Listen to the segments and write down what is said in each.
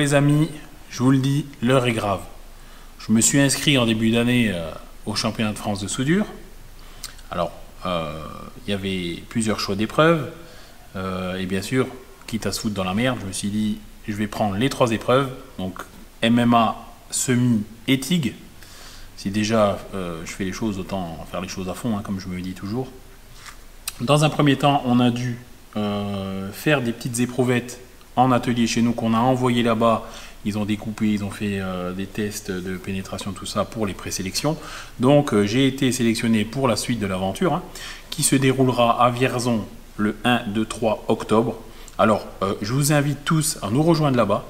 les amis, je vous le dis, l'heure est grave. Je me suis inscrit en début d'année au championnat de France de soudure. Alors, il y avait plusieurs choix d'épreuves. Et bien sûr, quitte à se foutre dans la merde, je me suis dit, je vais prendre les 3 épreuves. Donc, MMA, semi et TIG. Si déjà je fais les choses, autant faire les choses à fond, hein, comme je me dis toujours. Dans un premier temps, on a dû faire des petites éprouvettes en atelier chez nous qu'on a envoyé là-bas. Ils ont découpé, ils ont fait des tests de pénétration, tout ça pour les présélections. Donc j'ai été sélectionné pour la suite de l'aventure, hein, qui se déroulera à Vierzon le 1, 2, 3 octobre. Alors je vous invite tous à nous rejoindre là-bas.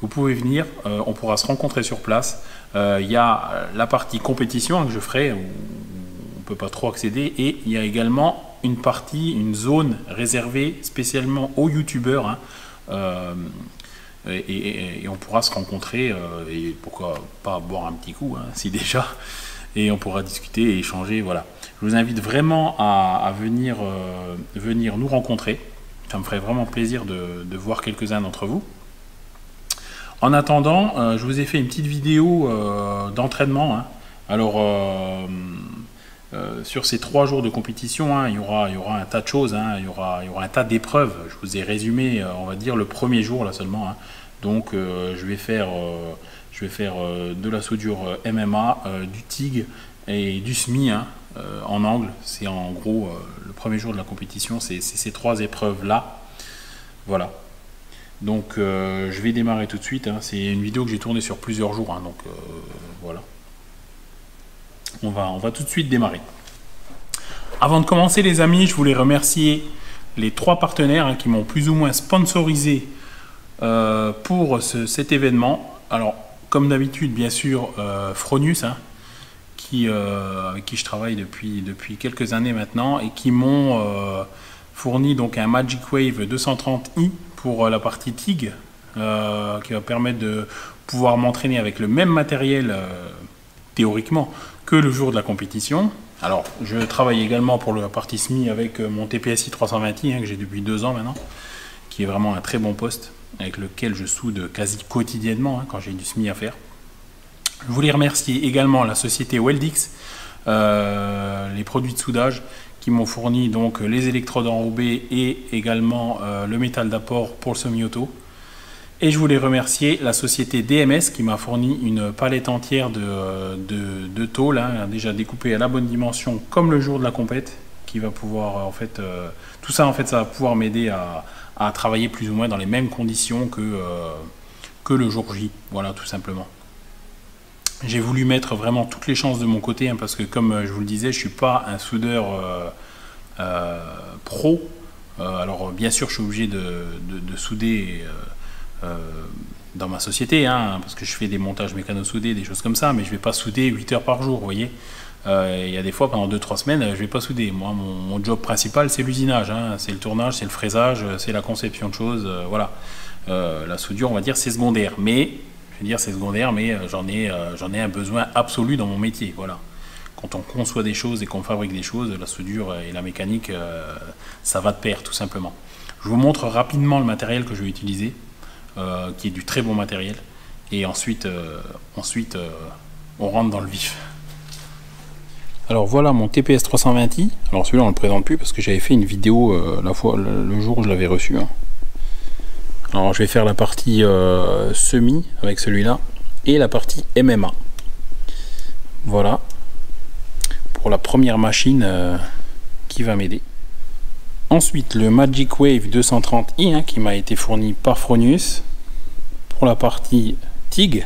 Vous pouvez venir, on pourra se rencontrer sur place. Il y a la partie compétition, hein, que je ferai, où on ne peut pas trop accéder, et il y a également une partie, une zone réservée spécialement aux youtubeurs, hein, et on pourra se rencontrer et pourquoi pas boire un petit coup, hein, si déjà, et on pourra discuter et échanger. Voilà. Je vous invite vraiment à venir nous rencontrer. Ça me ferait vraiment plaisir de voir quelques-uns d'entre vous. En attendant, je vous ai fait une petite vidéo d'entraînement, hein. Alors sur ces 3 jours de compétition, hein, il y aura un tas de choses, hein, il y aura un tas d'épreuves. Je vous ai résumé, on va dire, le premier jour là seulement, hein. Donc je vais faire de la soudure MMA, du TIG et du SMI, hein, en angle. C'est en gros le premier jour de la compétition, c'est ces 3 épreuves là. Voilà. Donc je vais démarrer tout de suite, hein. C'est une vidéo que j'ai tournée sur plusieurs jours, hein, donc voilà. On va tout de suite démarrer. Avant de commencer les amis, je voulais remercier les 3 partenaires, hein, qui m'ont plus ou moins sponsorisé pour cet événement. Alors comme d'habitude bien sûr Fronius, hein, avec qui je travaille depuis quelques années maintenant, et qui m'ont fourni donc un Magic Wave 230i pour la partie TIG, qui va permettre de pouvoir m'entraîner avec le même matériel théoriquement que le jour de la compétition. Alors je travaille également pour la partie SMI avec mon TPSI 320i, hein, que j'ai depuis 2 ans maintenant, qui est vraiment un très bon poste avec lequel je soude quasi quotidiennement, hein, quand j'ai du SMI à faire. Je voulais remercier également la société Weldix, les produits de soudage, qui m'ont fourni donc les électrodes enrobées et également le métal d'apport pour le semi-auto. Et je voulais remercier la société DMS qui m'a fourni une palette entière de tôles, hein, déjà découpée à la bonne dimension comme le jour de la compète, qui va pouvoir en fait tout ça en fait ça va pouvoir m'aider à travailler plus ou moins dans les mêmes conditions que le jour J. Voilà, tout simplement. J'ai voulu mettre vraiment toutes les chances de mon côté, hein, parce que comme je vous le disais, je suis pas un soudeur pro. Alors bien sûr je suis obligé de souder dans ma société, hein, parce que je fais des montages mécano-soudés, des choses comme ça, mais je vais pas souder 8 heures par jour, vous voyez. Il y a des fois pendant 2-3 semaines je vais pas souder. Moi mon job principal c'est l'usinage, hein, c'est le tournage, c'est le fraisage, c'est la conception de choses, voilà. La soudure on va dire c'est secondaire, mais je veux dire c'est secondaire, mais j'en ai un besoin absolu dans mon métier, voilà. Quand on conçoit des choses et qu'on fabrique des choses, la soudure et la mécanique, ça va de pair tout simplement. Je vous montre rapidement le matériel que je vais utiliser, qui est du très bon matériel, et ensuite on rentre dans le vif. Alors voilà mon TPS 320i. Alors celui-là on le présente plus parce que j'avais fait une vidéo le jour où je l'avais reçu, hein. Alors je vais faire la partie semi avec celui-là et la partie MMA. Voilà pour la première machine qui va m'aider. Ensuite le Magic Wave 230i, hein, qui m'a été fourni par Fronius pour la partie TIG.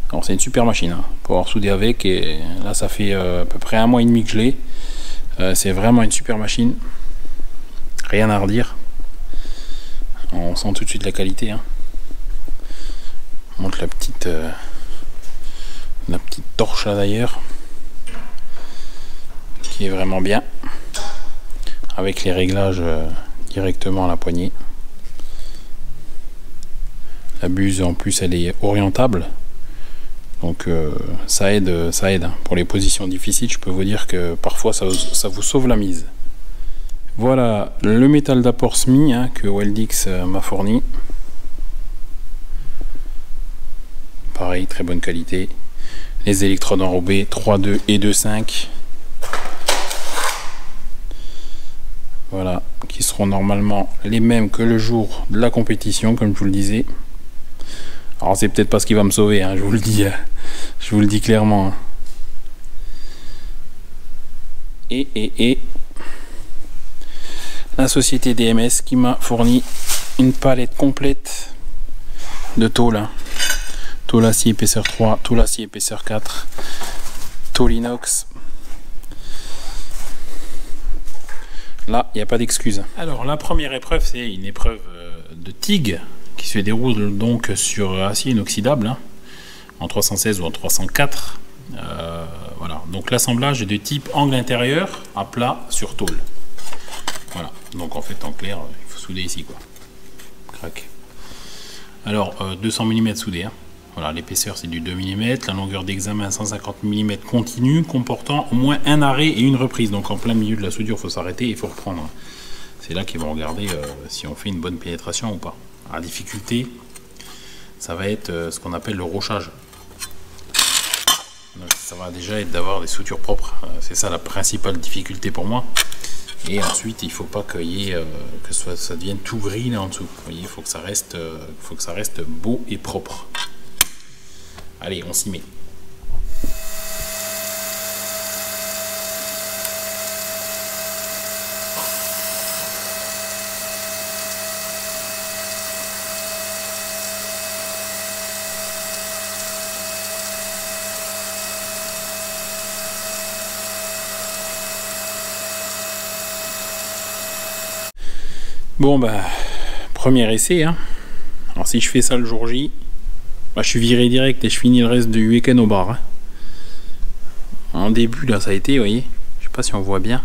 Alors c'est une super machine, hein, pour avoir soudé avec, et là ça fait à peu près 1 mois et demi que je l'ai. C'est vraiment une super machine, rien à redire. On sent tout de suite la qualité, hein. On montre la petite torche là d'ailleurs, qui est vraiment bien, avec les réglages directement à la poignée. La buse en plus elle est orientable, donc ça aide, hein. Pour les positions difficiles, je peux vous dire que parfois ça vous sauve la mise. Voilà le métal d'apport SMI, hein, que Weldix m'a fourni. pareil, très bonne qualité. Les électrodes enrobées 3.2 et 2.5. Voilà, qui seront normalement les mêmes que le jour de la compétition, comme je vous le disais. Alors c'est peut-être pas ce qui va me sauver, hein, je vous le dis clairement. Hein. Et la société DMS qui m'a fourni une palette complète de tôle. Hein. Tôle acier épaisseur 3, tôle acier épaisseur 4, tôle inox. Là, il n'y a pas d'excuse. Alors, la première épreuve, c'est une épreuve de TIG qui se déroule donc sur acier inoxydable, hein, en 316 ou en 304. Voilà. Donc, l'assemblage est de type angle intérieur à plat sur tôle. Voilà. Donc, en fait, en clair, il faut souder ici, quoi. Crac. Alors, 200 mm soudé. Hein. Voilà, l'épaisseur c'est du 2 mm, la longueur d'examen 150 mm continue, comportant au moins un arrêt et une reprise. Donc en plein milieu de la soudure, il faut s'arrêter et il faut reprendre. C'est là qu'ils vont regarder si on fait une bonne pénétration ou pas. La difficulté, ça va être ce qu'on appelle le rochage. Donc, ça va déjà être d'avoir des soudures propres. C'est ça la principale difficulté pour moi. Et ensuite, il ne faut pas qu'il y ait, que ça devienne tout gris là en dessous. Vous voyez, il faut que ça reste beau et propre. Allez, on s'y met. Bon, bah, premier essai. Hein. Alors, si je fais ça le jour J, bah, je suis viré direct et je finis le reste du week-end au bar. Hein. En début, là, ça a été, vous voyez. Je sais pas si on voit bien.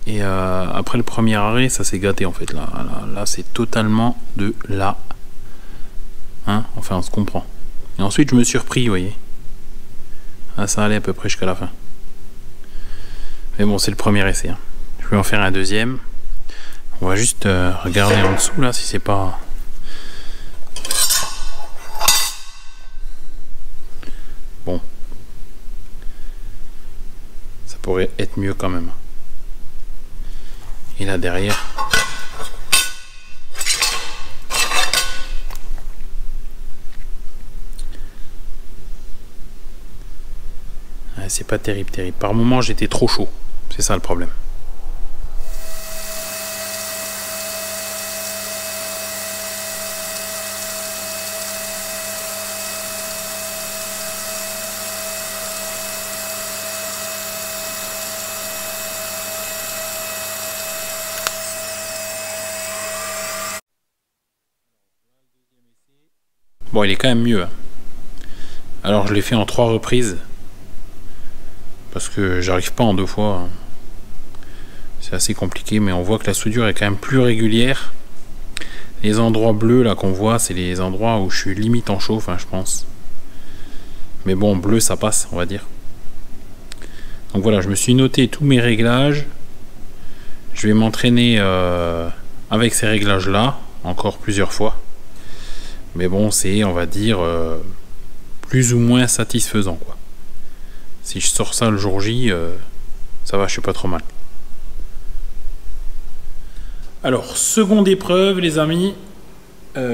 Et après le premier arrêt, ça s'est gâté en fait. Là c'est totalement de là. Hein, enfin, on se comprend. Et ensuite, je me suis repris, vous voyez. Là, ça allait à peu près jusqu'à la fin. Mais bon, c'est le premier essai. Hein. Je vais en faire un deuxième. On va juste regarder en dessous, là, si c'est pas... Bon. Ça pourrait être mieux quand même. Et là derrière... Ouais, c'est pas terrible. Par moment j'étais trop chaud. C'est ça le problème. Bon, il est quand même mieux. Alors, je l'ai fait en 3 reprises. Parce que j'arrive pas en 2 fois. C'est assez compliqué, mais on voit que la soudure est quand même plus régulière. Les endroits bleus là qu'on voit, c'est les endroits où je suis limite en chauffe, hein, je pense. Mais bon, bleu, ça passe, on va dire. Donc voilà, je me suis noté tous mes réglages. Je vais m'entraîner avec ces réglages-là, encore plusieurs fois. Mais bon, c'est, on va dire, plus ou moins satisfaisant, quoi. Si je sors ça le jour J, ça va, je suis pas trop mal. Alors, seconde épreuve, les amis.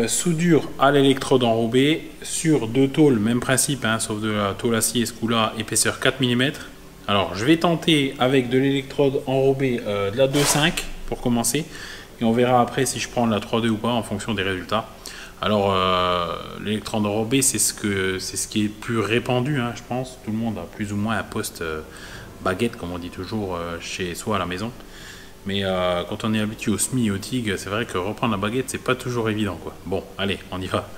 Soudure à l'électrode enrobée sur 2 tôles, même principe, hein, sauf de la tôle acier ce coup-là, épaisseur 4 mm. Alors, je vais tenter avec de l'électrode enrobée de la 2.5 pour commencer. Et on verra après si je prends la 3.2 ou pas en fonction des résultats. Alors, l'électrode enrobée, c'est ce qui est plus répandu, hein, je pense. Tout le monde a plus ou moins un poste baguette, comme on dit toujours, chez soi à la maison. Mais quand on est habitué au SMI et au TIG, c'est vrai que reprendre la baguette, c'est pas toujours évident, quoi. Bon, allez, on y va.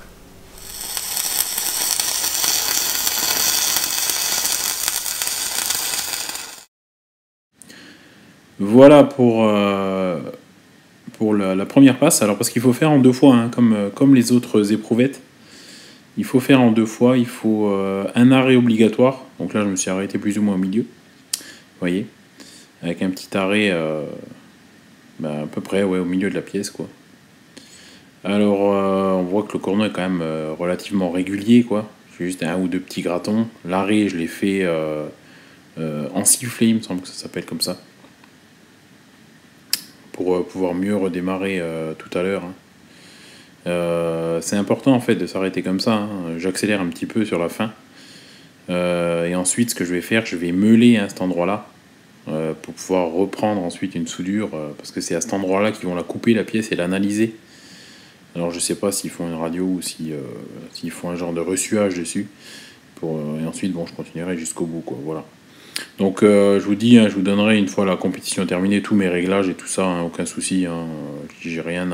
Voilà pour la première passe. Alors, parce qu'il faut faire en 2 fois, hein, comme les autres éprouvettes. Il faut faire en 2 fois. Il faut un arrêt obligatoire. Donc là, je me suis arrêté plus ou moins au milieu. Vous voyez, avec un petit arrêt à peu près, ouais, au milieu de la pièce, quoi. Alors, voit que le cordon est quand même relativement régulier, quoi. J'ai juste un ou deux petits gratons. L'arrêt, je l'ai fait en sifflet, il me semble que ça s'appelle comme ça, pour pouvoir mieux redémarrer tout à l'heure. C'est important en fait de s'arrêter comme ça. J'accélère un petit peu sur la fin. Et ensuite, ce que je vais faire, je vais meuler à cet endroit-là pour pouvoir reprendre ensuite une soudure, parce que c'est à cet endroit-là qu'ils vont la couper, la pièce, et l'analyser. Alors je sais pas s'ils font une radio ou s'ils font un genre de ressuage dessus. Et ensuite, bon, je continuerai jusqu'au bout, quoi. Voilà. Donc je vous dis, je vous donnerai une fois la compétition terminée tous mes réglages et tout ça, aucun souci. J'ai rien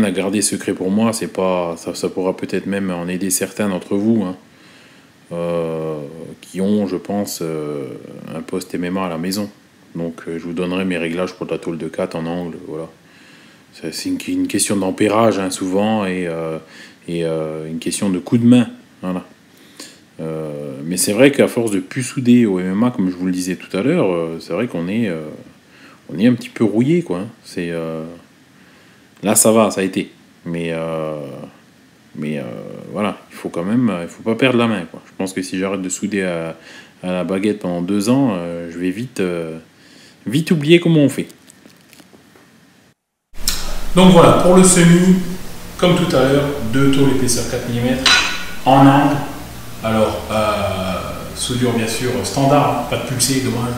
à garder secret pour moi. C'est pas, ça pourra peut-être même en aider certains d'entre vous, qui ont, je pense, un poste MMA à la maison. Donc je vous donnerai mes réglages pour la tôle de 4 en angle, voilà. C'est une question d'ampérage, souvent, et une question de coup de main, voilà. Mais c'est vrai qu'à force de plus souder au MMA, comme je vous le disais tout à l'heure, c'est vrai qu'on est un petit peu rouillé, quoi. Là ça va, ça a été, mais voilà, il faut pas perdre la main, quoi. Je pense que si j'arrête de souder à la baguette pendant 2 ans, je vais vite oublier comment on fait. Donc voilà, pour le semi, comme tout à l'heure, 2 tôles épaisseur 4 mm en angle. Alors, soudure bien sûr standard, pas de pulsé, dommage.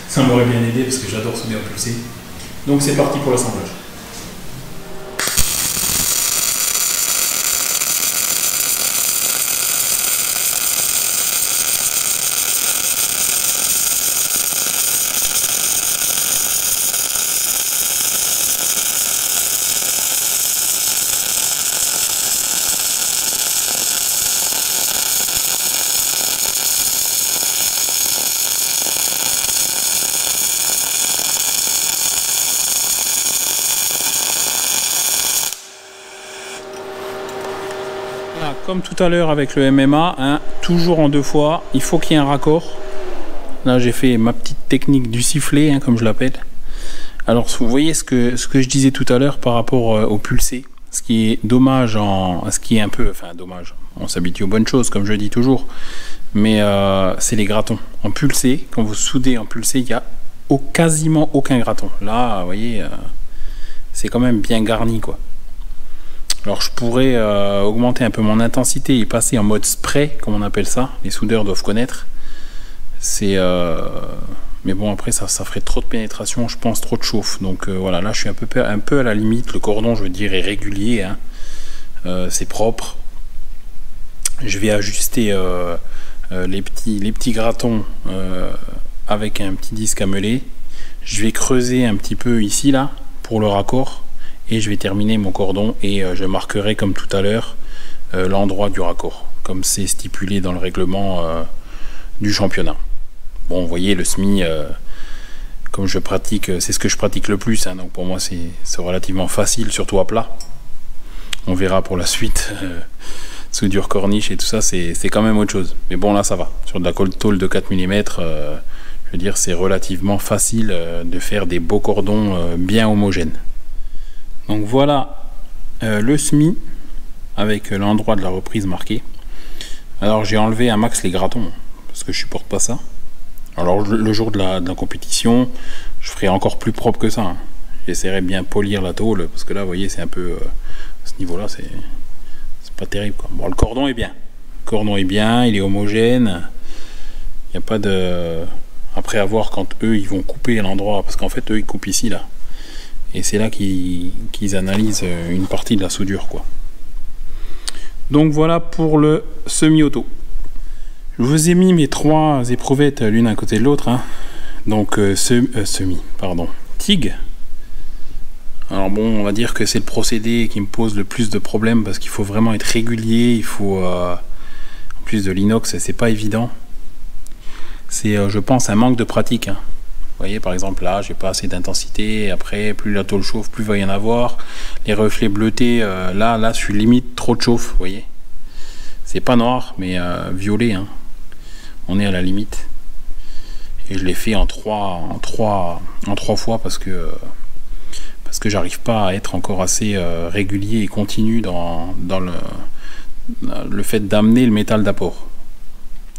Ça m'aurait bien aidé parce que j'adore souder en pulsé. Donc c'est parti pour l'assemblage. Comme tout à l'heure avec le MMA, toujours en 2 fois, il faut qu'il y ait un raccord. Là j'ai fait ma petite technique du sifflet, comme je l'appelle. Alors vous voyez ce que je disais tout à l'heure par rapport au pulsé. Ce qui est dommage, dommage, on s'habitue aux bonnes choses comme je dis toujours. Mais c'est les gratons. En pulsé, quand vous soudez en pulsé, il n'y a quasiment aucun graton. Là, vous voyez, c'est quand même bien garni, quoi. Alors je pourrais augmenter un peu mon intensité et passer en mode spray, comme on appelle ça. Les soudeurs doivent connaître. Mais bon, après ça ferait trop de pénétration, je pense, trop de chauffe. Donc voilà, là je suis un peu à la limite. Le cordon, je veux dire, est régulier, c'est propre. Je vais ajuster les petits gratons avec un petit disque à meuler. Je vais creuser un petit peu ici, là, pour le raccord. Et je vais terminer mon cordon et je marquerai comme tout à l'heure l'endroit du raccord, comme c'est stipulé dans le règlement du championnat. Bon, vous voyez, le semi, comme je pratique, c'est ce que je pratique le plus, donc pour moi c'est relativement facile, surtout à plat. On verra pour la suite, soudure corniche et tout ça, c'est quand même autre chose. Mais bon, là ça va, sur de la tôle de 4 mm, je veux dire, c'est relativement facile de faire des beaux cordons bien homogènes. Donc voilà le semi avec l'endroit de la reprise marqué. Alors j'ai enlevé un max les gratons parce que je supporte pas ça. Alors le jour de la compétition, je ferai encore plus propre que ça. J'essaierai bien polir la tôle parce que là, vous voyez, c'est un peu à ce niveau-là, c'est pas terrible, quoi. Bon, le cordon est bien. Le cordon est bien, il est homogène. Il n'y a pas de. Après, à voir quand eux ils vont couper l'endroit, parce qu'en fait eux ils coupent ici là. Et c'est là qu'ils analysent une partie de la soudure, quoi. Donc voilà pour le semi-auto. Je vous ai mis mes 3 éprouvettes l'une à côté de l'autre. Donc TIG. Alors bon, on va dire que c'est le procédé qui me pose le plus de problèmes parce qu'il faut vraiment être régulier. Il faut, en plus de l'inox, c'est pas évident. C'est, je pense, un manque de pratique. Vous voyez, par exemple, là, j'ai pas assez d'intensité. Après, plus la tôle chauffe, plus il va y en avoir. Les reflets bleutés, là, je suis limite trop de chauffe. Vous voyez, c'est pas noir, mais violet. On est à la limite. Et je l'ai fait en trois fois parce que parce que j'arrive pas à être encore assez régulier et continu dans le fait d'amener le métal d'apport.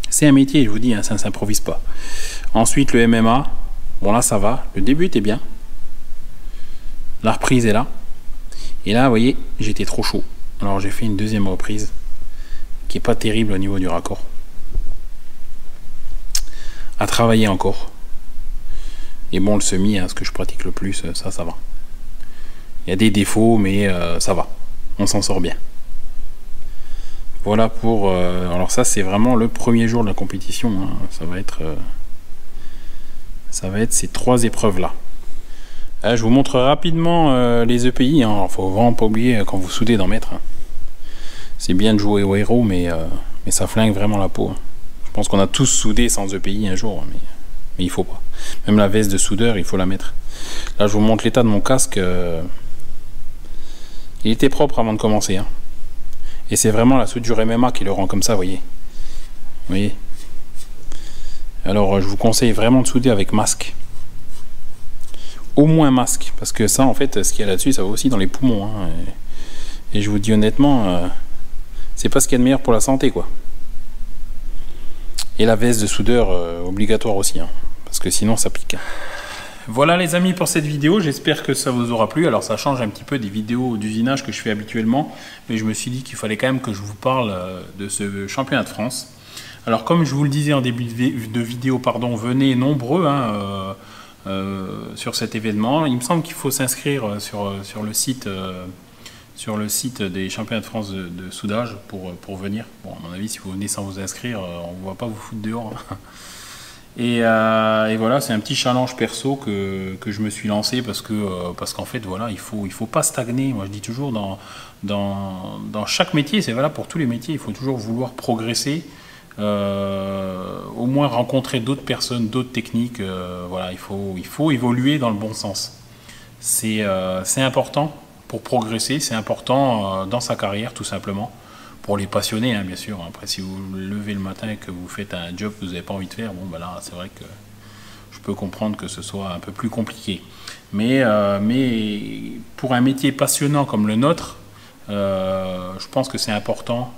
C'est un métier, je vous dis, hein, ça ne s'improvise pas. Ensuite, le MMA, bon là ça va, le début était bien, la reprise est là, et là vous voyez, j'étais trop chaud. Alors j'ai fait une deuxième reprise qui est pas terrible au niveau du raccord. À travailler encore. Et bon, le semi, hein, ce que je pratique le plus, ça va. Il y a des défauts, mais ça va. On s'en sort bien. Voilà pour... alors ça, c'est vraiment le premier jour de la compétition. Hein. Ça va être ces 3 épreuves-là. Je vous montre rapidement les EPI. Hein. Alors, faut vraiment pas oublier quand vous soudez d'en mettre. Hein. C'est bien de jouer au héros, mais ça flingue vraiment la peau. Hein. Je pense qu'on a tous soudé sans EPI un jour, mais il faut pas. Même la veste de soudeur, il faut la mettre. Là, je vous montre l'état de mon casque. Il était propre avant de commencer. Hein. Et c'est vraiment la soudure MMA qui le rend comme ça, vous voyez. Alors, je vous conseille vraiment de souder avec masque. Au moins masque, parce que ça, en fait, ce qu'il y a là-dessus, ça va aussi dans les poumons. Hein. Et je vous dis honnêtement, c'est pas ce qu'il y a de meilleur pour la santé, quoi. Et la veste de soudeur obligatoire aussi, hein, parce que sinon ça pique. Voilà les amis pour cette vidéo, j'espère que ça vous aura plu. Alors ça change un petit peu des vidéos d'usinage que je fais habituellement, mais je me suis dit qu'il fallait quand même que je vous parle de ce championnat de France. Alors comme je vous le disais en début de vidéo, pardon, venez nombreux hein, sur cet événement. Il me semble qu'il faut s'inscrire sur le site des championnats de France de soudage pour venir. Bon, à mon avis, si vous venez sans vous inscrire, on ne va pas vous foutre dehors. Et voilà, c'est un petit challenge perso que je me suis lancé parce qu'en fait, voilà, il faut pas stagner. Moi, je dis toujours, dans chaque métier, c'est valable pour tous les métiers, il faut toujours vouloir progresser, au moins rencontrer d'autres personnes, d'autres techniques. Voilà, il faut évoluer dans le bon sens. C'est important. Pour progresser, c'est important dans sa carrière, tout simplement. Pour les passionnés, hein, bien sûr. Après, si vous vous levez le matin et que vous faites un job que vous n'avez pas envie de faire, bon, ben là, c'est vrai que je peux comprendre que ce soit un peu plus compliqué. Mais pour un métier passionnant comme le nôtre, je pense que c'est important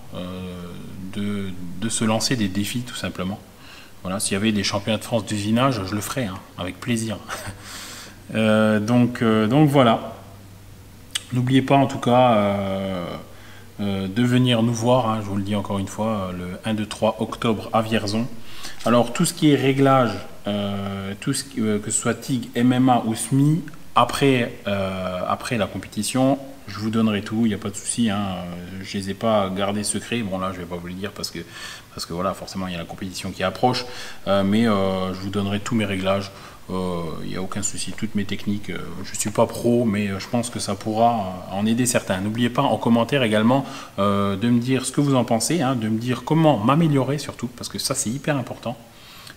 de se lancer des défis, tout simplement. Voilà, s'il y avait des championnats de France d'usinage, je le ferais, hein, avec plaisir. Donc voilà. N'oubliez pas en tout cas de venir nous voir, hein, je vous le dis encore une fois, le 1, 2, 3 octobre à Vierzon. Alors tout ce qui est réglage, que ce soit TIG, MMA ou SMI, après la compétition, je vous donnerai tout, il n'y a pas de souci. Hein, je ne les ai pas gardés secrets. Bon là je ne vais pas vous le dire parce que voilà, forcément il y a la compétition qui approche. Mais je vous donnerai tous mes réglages. Il n'y a aucun souci, toutes mes techniques. Je ne suis pas pro, mais je pense que ça pourra en aider certains. N'oubliez pas en commentaire également de me dire ce que vous en pensez, hein, de me dire comment m'améliorer surtout, parce que ça c'est hyper important.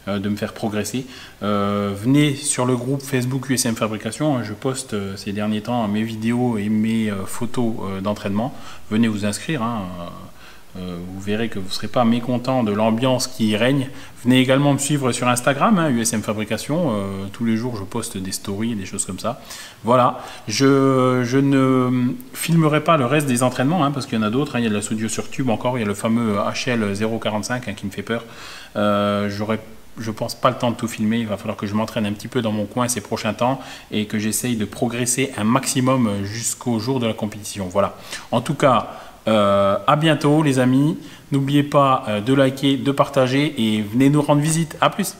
De me faire progresser. Venez sur le groupe Facebook USM Fabrication, je poste ces derniers temps mes vidéos et mes photos d'entraînement. Venez vous inscrire, hein. Vous verrez que vous ne serez pas mécontent de l'ambiance qui y règne. Venez également me suivre sur Instagram, hein, USM Fabrication. Tous les jours je poste des stories et des choses comme ça. Voilà, je ne filmerai pas le reste des entraînements, hein, parce qu'il y en a d'autres, hein. Il y a de la soudure sur tube encore, il y a le fameux HL 045 hein, qui me fait peur. Je pense pas le temps de tout filmer, il va falloir que je m'entraîne un petit peu dans mon coin ces prochains temps et que j'essaye de progresser un maximum jusqu'au jour de la compétition. Voilà. En tout cas, à bientôt les amis. N'oubliez pas de liker, de partager et venez nous rendre visite. À plus.